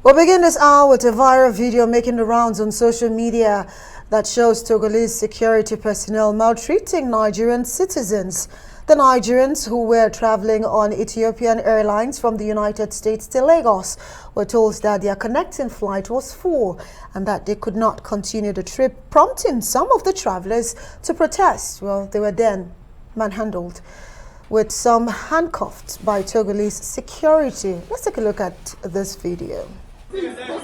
We'll begin this hour with a viral video making the rounds on social media that shows Togolese security personnel maltreating Nigerian citizens. The Nigerians who were traveling on Ethiopian Airlines from the United States to Lagos were told that their connecting flight was full and that they could not continue the trip, prompting some of the travelers to protest. Well, they were then manhandled, with some handcuffed by Togolese security. Let's take a look at this video. Leave him alone.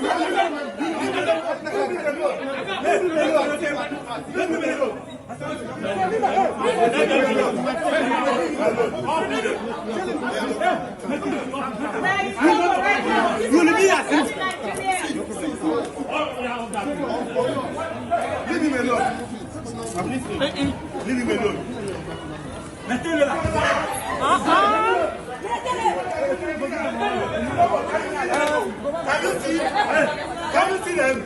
Leave him alone. Can you see them?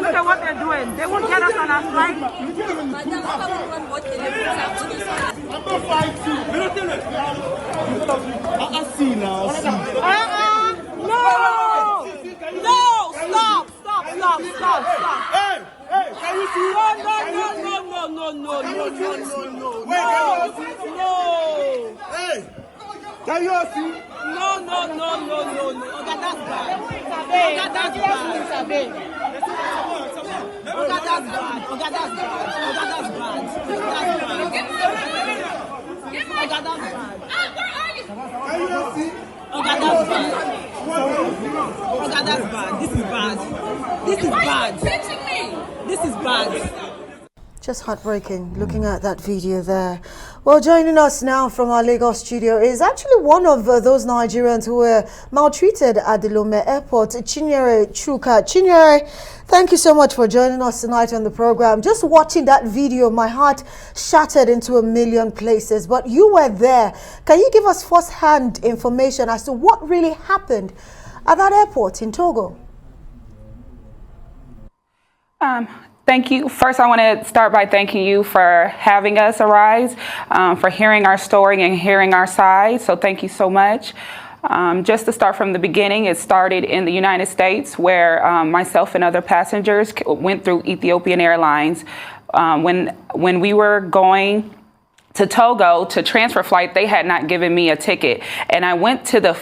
Look at what they're doing. They won't get us on our flight. I'm not fighting. I see now. No! No! Stop! Hey! Hey! Can you see? No! No! Hey! Can you see? No. That's bad. That's bad. This is bad. Just heartbreaking looking at that video there. Well, joining us now from our Lagos studio is actually one of those Nigerians who were maltreated at the Lome Airport, Chinyere Chukka. Chinyere, thank you so much for joining us tonight on the program. Just watching that video, my heart shattered into a million places, but you were there. Can you give us first-hand information as to what really happened at that airport in Togo? Thank you. First, I want to start by thanking you for having us arise, for hearing our story and hearing our side. So thank you so much. Just to start from the beginning, it started in the United States where myself and other passengers went through Ethiopian Airlines. When we were going to Togo to transfer flight, they had not given me a ticket. And I went to the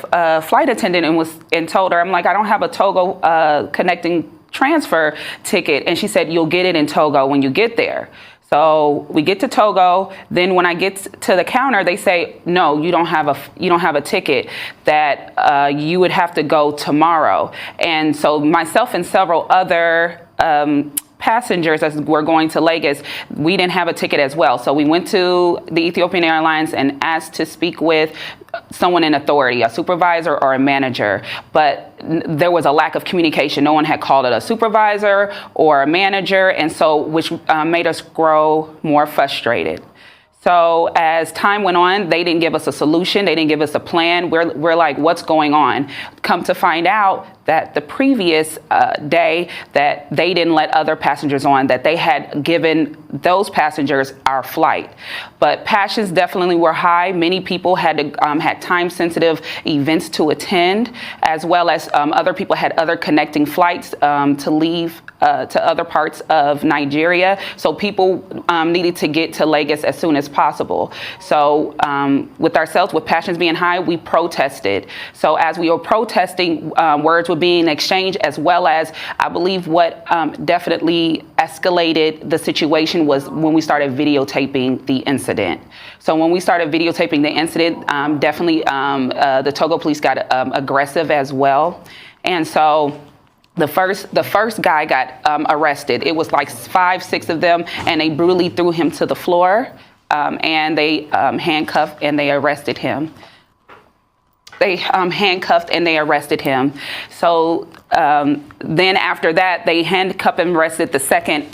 flight attendant and told her, I'm like, I don't have a Togo connecting transfer ticket. And she said, you'll get it in Togo when you get there. So we get to Togo. Then when I get to the counter, they say, no, you don't have a ticket, that you would have to go tomorrow. And so myself and several other passengers as we're going to Lagos, we didn't have a ticket as well. So we went to the Ethiopian Airlines and asked to speak with someone in authority, a supervisor or a manager, but there was a lack of communication. No one had called it a supervisor or a manager, and so which made us grow more frustrated. So as time went on, they didn't give us a solution. They didn't give us a plan. We're like, what's going on? Come to find out that the previous day that they didn't let other passengers on, that they had given those passengers our flight. But passions definitely were high. Many people had time-sensitive events to attend, as well as other people had other connecting flights to leave to other parts of Nigeria. So people needed to get to Lagos as soon as possible. So with passions being high, we protested. So as we were protesting, words were being exchanged, as well as I believe what definitely escalated the situation was when we started videotaping the incident. So when we started videotaping the incident, definitely the Togo police got aggressive as well. And so the first guy got arrested. It was like 5, 6 of them, and they brutally threw him to the floor, and they handcuffed and they arrested him. They handcuffed and they arrested him. So then after that, they handcuffed and arrested the second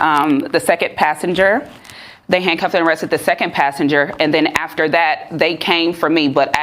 passenger. They handcuffed and arrested the second passenger, and then after that, they came for me. But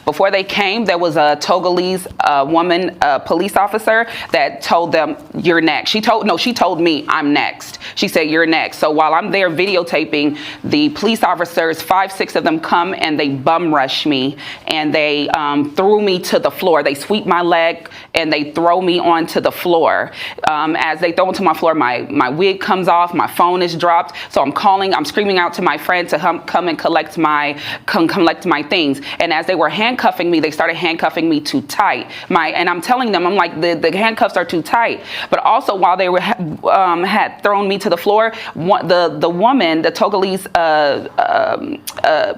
before they came, there was a Togolese woman, police officer, that told them, "You're next." She told me, "I'm next." She said, "You're next." So while I'm there videotaping, the police officers, 5, 6 of them come and they bum rush me, and they threw me to the floor. They sweep my leg and they throw me onto the floor. As they throw me to my floor, my wig comes off, my phone is dropped. So I'm screaming out to my friend to come and collect my things. And as they were handcuffing me, they started handcuffing me too tight. And I'm telling them, I'm like, the handcuffs are too tight. But also while they had thrown me to the floor, the woman, the Togolese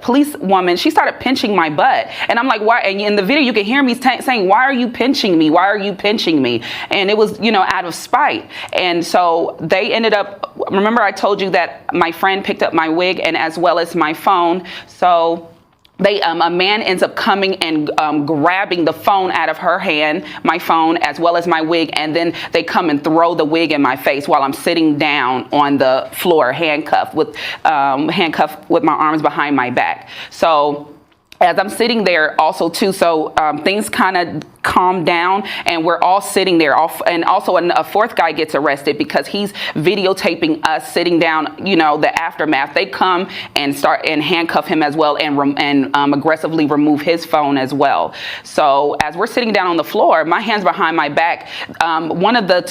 police woman, she started pinching my butt. And I'm like, why? And in the video, you can hear me saying, "Why are you pinching me? Why are you pinching me?" And it was, out of spite. And so they ended up, remember I told you that my friend picked up my wig and as well as my phone. So a man ends up coming and grabbing the phone out of her hand, my phone, as well as my wig, and then they come and throw the wig in my face while I'm sitting down on the floor, handcuffed with my arms behind my back. So as I'm sitting there also too, so things kind of calmed down and we're all sitting there. And also a fourth guy gets arrested because he's videotaping us sitting down, the aftermath. They come and start and handcuff him as well and aggressively remove his phone as well. So as we're sitting down on the floor, my hands behind my back, one of the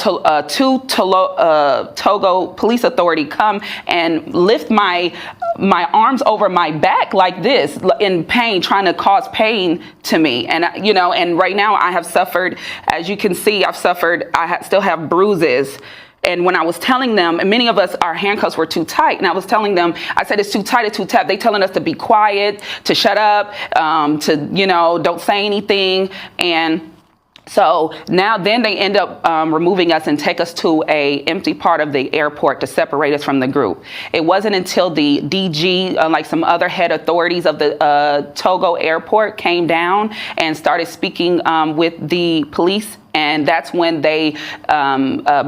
Togo police authority come and lift my arms over my back like this in pain, trying to cause pain to me. And, and right now I have suffered, as you can see, I still have bruises. And when I was telling them, and many of us, our handcuffs were too tight. And I was telling them, I said, "It's too tight, it's too tight." They telling us to be quiet, to shut up, don't say anything. And so now then they end up removing us and take us to a empty part of the airport to separate us from the group. It wasn't until the DG, like some other head authorities of the Togo airport came down and started speaking with the police. And that's when they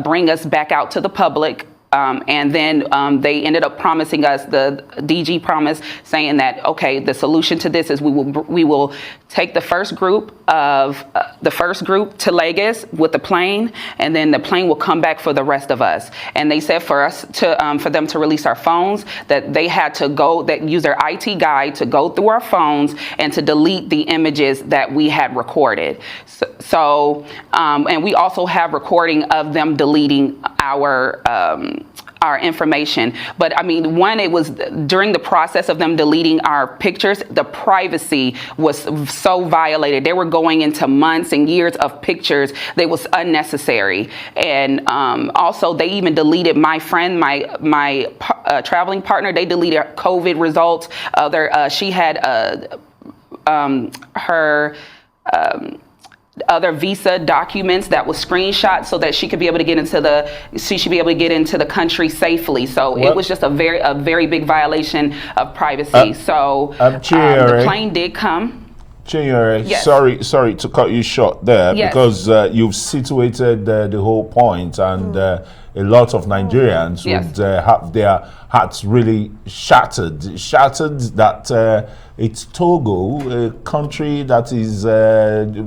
bring us back out to the public. And then they ended up promising us, the DG promised, saying that, okay, the solution to this is we will take the first group to Lagos with the plane, and then the plane will come back for the rest of us. And they said for them to release our phones, that they had to use their IT guy to go through our phones and to delete the images that we had recorded. So and we also have recording of them deleting our information. But I mean, it was during the process of them deleting our pictures, the privacy was so violated. They were going into months and years of pictures that was unnecessary. And also they even deleted my friend, my traveling partner. They deleted COVID results. She had her other visa documents that was screenshot so that she could be able to get into the country safely. So it was just a very big violation of privacy. The plane did come. Chinyere, yes. sorry to cut you short there, yes. because you've situated the whole point, and a lot of Nigerians would have their hearts really shattered that it's Togo, a country that is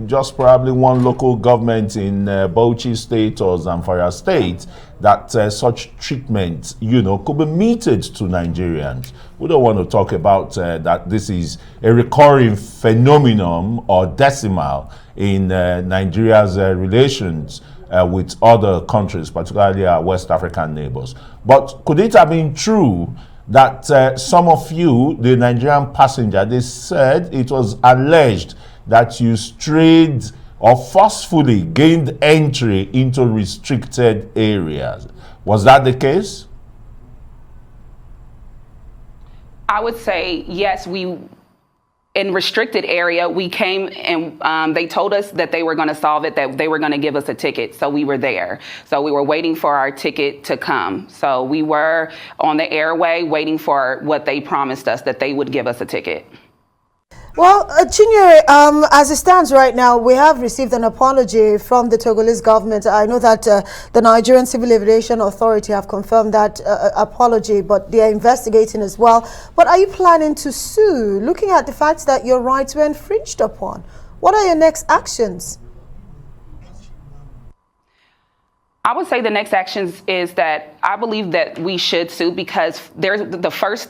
just probably one local government in Bauchi State or Zamfara State, that such treatment, could be meted to Nigerians. We don't want to talk about that this is a recurring phenomenon or decimal in Nigeria's relations with other countries, particularly our West African neighbors. But could it have been true that some of you, the Nigerian passenger, they said it was alleged that you strayed or forcefully gained entry into restricted areas? Was that the case? I would say yes. In restricted area, we came and they told us that they were going to solve it, that they were going to give us a ticket. So we were there. So we were waiting for our ticket to come. So we were on the airway waiting for what they promised us, that they would give us a ticket. Well, Chinyere, as it stands right now, we have received an apology from the Togolese government. I know that the Nigerian Civil Aviation Authority have confirmed that apology, but they are investigating as well. But are you planning to sue, looking at the fact that your rights were infringed upon? What are your next actions? I would say the next actions is that I believe that we should sue, because there's the first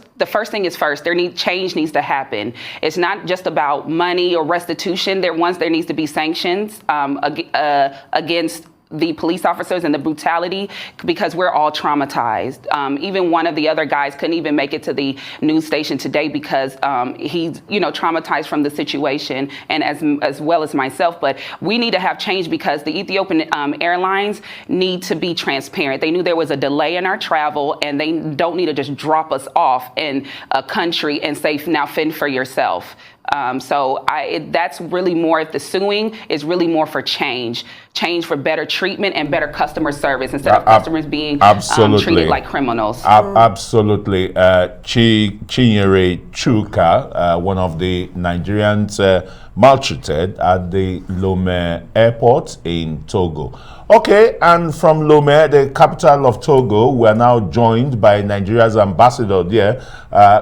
thing is first. Change needs to happen. It's not just about money or restitution. There needs to be sanctions against the police officers and the brutality, because we're all traumatized. Even one of the other guys couldn't even make it to the news station today because he's traumatized from the situation, and as well as myself. But we need to have change, because the Ethiopian Airlines need to be transparent. They knew there was a delay in our travel, and they don't need to just drop us off in a country and say, now fend for yourself. That's really more, the suing is really more for change for better treatment and better customer service, instead of customers being treated like criminals. Absolutely. Chinyere Chukka, one of the Nigerians maltreated at the Lome Airport in Togo. Okay, and from Lome, the capital of Togo, we are now joined by Nigeria's ambassador there,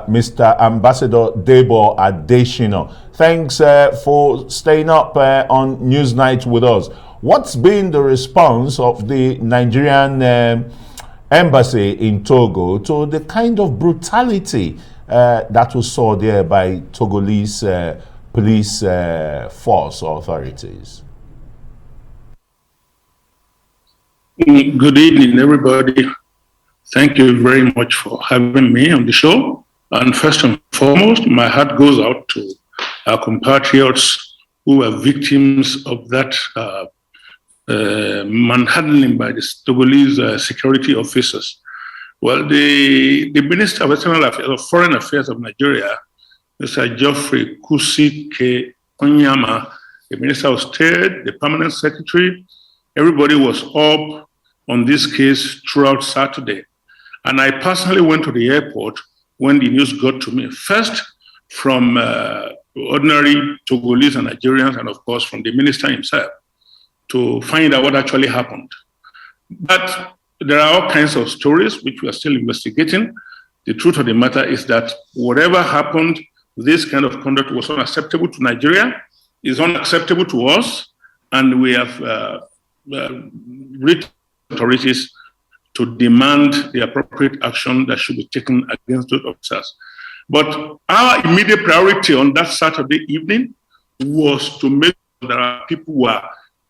Mr. Ambassador Debo Adeshino. Thanks for staying up on Newsnight with us. What's been the response of the Nigerian embassy in Togo to the kind of brutality that we saw there by Togolese police force authorities? Good evening, everybody. Thank you very much for having me on the show. And first and foremost, my heart goes out to our compatriots who are victims of that manhandling by the Togolese security officers. Well, the Minister of External Affairs, of Foreign Affairs of Nigeria, Mr. Geoffrey Kusi K. Onyama, the Minister of State, the Permanent Secretary, everybody was up on this case throughout Saturday. And I personally went to the airport when the news got to me. First, from ordinary Togolese and Nigerians, and of course from the minister himself, to find out what actually happened. But there are all kinds of stories which we are still investigating. The truth of the matter is that whatever happened, this kind of conduct was unacceptable to Nigeria, is unacceptable to us, and we have written authorities to demand the appropriate action that should be taken against those officers. But our immediate priority on that Saturday evening was to make sure that our people were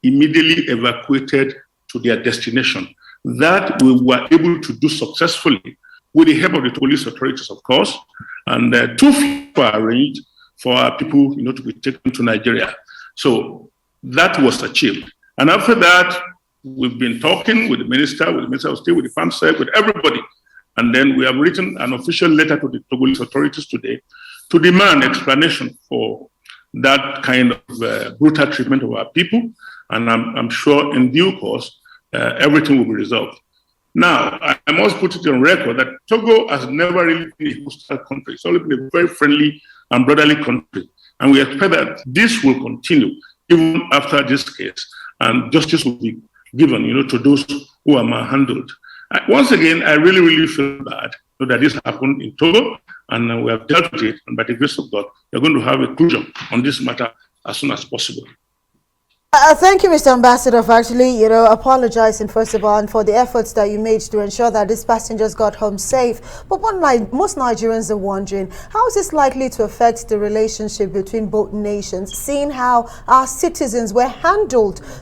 immediately evacuated to their destination. That we were able to do successfully with the help of the police authorities, of course, and 2 flights were arranged for our people, to be taken to Nigeria. So that was achieved. And after that, we've been talking with the Minister of State, with the FAMSEC, with everybody. And then we have written an official letter to the Togolese authorities today to demand explanation for that kind of brutal treatment of our people. And I'm sure in due course, everything will be resolved. Now, I must put it on record that Togo has never really been a hostile country. It's always been a very friendly and brotherly country. And we expect that this will continue even after this case, and justice will be given, to those who are manhandled. Once again, I really, really feel bad that this happened in Togo, and we have dealt with it. And by the grace of God, we're going to have a conclusion on this matter as soon as possible. Thank you, Mr. Ambassador, for actually, apologizing, first of all, and for the efforts that you made to ensure that these passengers got home safe. But most Nigerians are wondering, how is this likely to affect the relationship between both nations, seeing how our citizens were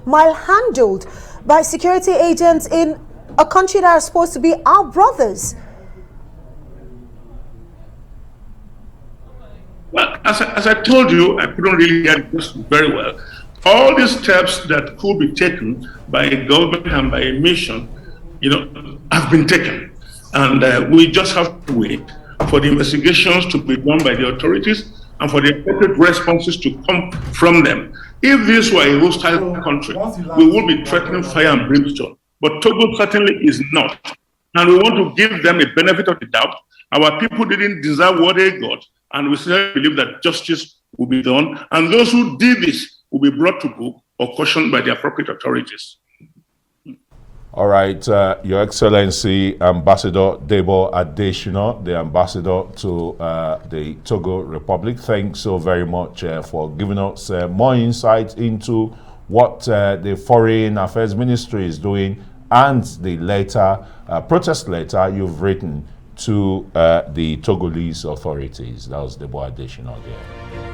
malhandled by security agents in a country that are supposed to be our brothers? Well, as I told you, I couldn't really get this very well. All these steps that could be taken by a government and by a mission, have been taken. And we just have to wait for the investigations to be done by the authorities and for the appropriate responses to come from them. If this were a hostile country, we would be threatening fire and brimstone. But Togo certainly is not. And we want to give them a benefit of the doubt. Our people didn't deserve what they got. And we still believe that justice will be done, and those who did this will be brought to book or cautioned by the appropriate authorities. All right, Your Excellency, Ambassador Debo Adeshina, the ambassador to the Togo Republic, thanks so very much for giving us more insight into what the Foreign Affairs Ministry is doing and the letter, protest letter you've written to the Togolese authorities. That was Debo Adeshina there.